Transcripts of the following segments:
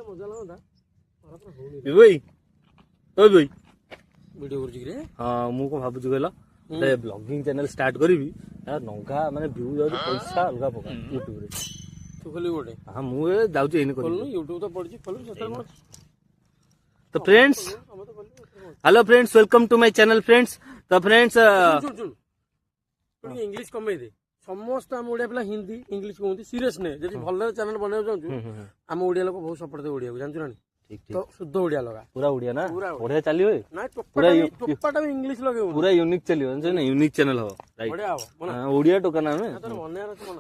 भाई ओ भाई वीडियो कर रे हाँ मु को भाबुछु कहला ए ब्लॉगिंग चैनल स्टार्ट करबी यार नंगा माने व्यू जाउ पैसा अलगा पका YouTube रे तू खोली गोटे हां मु ए जाउछु एने खोलनु YouTube तो पड़जी खोलु सेटर मन तो friends hello friends welcome to my channel friends तो फ्रेंड्स सुन सुन तू इंग्लिश कमे दे समस्त हम ओडिया पिला हिंदी इंग्लिश कहूती सीरियस ने जदी भल चैनल बनाउ जाउछु हम ओडिया लोक बहुत सपोर्ट दे ओडिया को जानछु ना ठीक ठीक तो शुद्ध ओडिया लगा पूरा ओडिया ना बढ़िया चलियो ना टोपाटा भी इंग्लिश लगे पूरा यूनिक चलियो जानछु ना यूनिक चैनल हो राइट बढ़िया हो हां ओडिया टोकना में तोर मने आर मन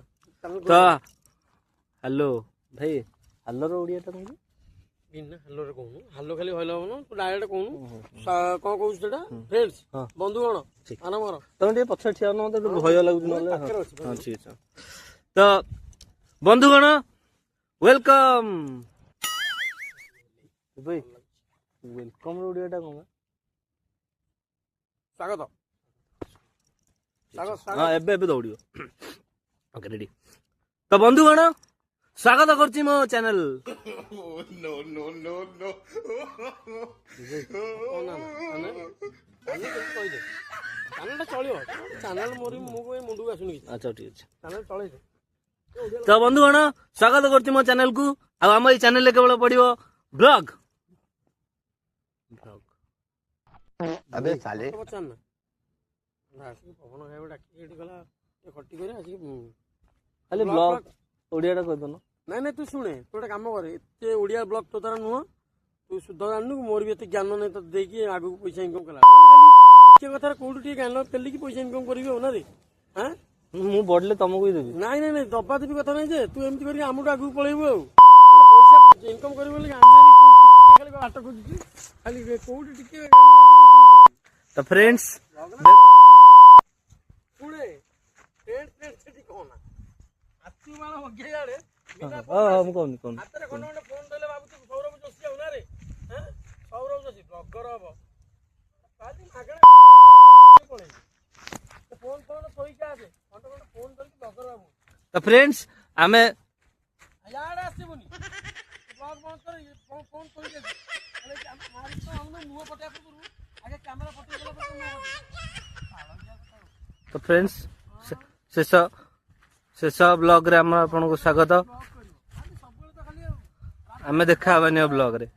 तो हेलो भाई हेलो रो ओडिया टा कहू बिना हेलो रे कहू हेलो खाली होइलो न तू डायरेक्ट कहू को कहू सेटा फ्रेंड्स बंधु गण आना मोर तुम टे पछ ठिया न तो भय लागु नले हां ठीक है तो बंधु गण वेलकम भाई वेलकम रो ओडिया टा कहू स्वागत स्वागत हां एबे एबे दौड़ियो ओके रेडी तो बंधु गण स्वागत करछि मो चैनल नो नो नो नो चैनल चलियो चैनल मोरी मुको मुंडू आसुनी अच्छा ठीक अछि चैनल चले तो बंधु गण स्वागत करछि मो चैनल को आ हम ए चैनल केवल पडियो ब्लॉग अबे साले बच्चा ना आसी पवन खाइबा डाकी एठी गला ए खट्टी करे आसी खाली ब्लॉग ओडिया टा कह दनो नहीं नहीं तू शुणे तू गोटे कम कर एत ओडिया ब्लॉग तो तार नुह तू शुद्ध जानू मोर भी एत ज्ञान नहीं तो देखिए आगू पैसा इनकम कला खाली कथा कौटू टे ज्ञान पेलिकी पैसा इनकम करी ना रे हाँ मु बढ़ले तुमको ही देबी नहीं नहीं नहीं दबा देवी कथा नहीं जे तू एमती कर आमू आगू पलैबू पैसा इनकम कर खाली बाट खोजु खाली कौटी टिके तो फ्रेंड्स शुणे फ्रेंड फ्रेंड सेठी कहना आसु वाला बगे यारे हम कौन हाथ में खंड फोन देले बाबू तू सौरभ जोशी हो ना रे हैं सौरभ जोशी ब्लॉगर हबो काली मागणा पड़े फोन फोन सोई के आसे खंड फोन कर ब्लॉगर बाबू तो फ्रेंड्स हमें यार आसीबुनी ब्लॉग बंद कर फोन सोई के अरे मारी तो हम मुंह पटिया पुरु आगे कैमरा पटिया गला पर तो फ्रेंड्स शेष ब्लॉग रे हम आपन को स्वागत हमें देखा हबनी ब्लॉग रे।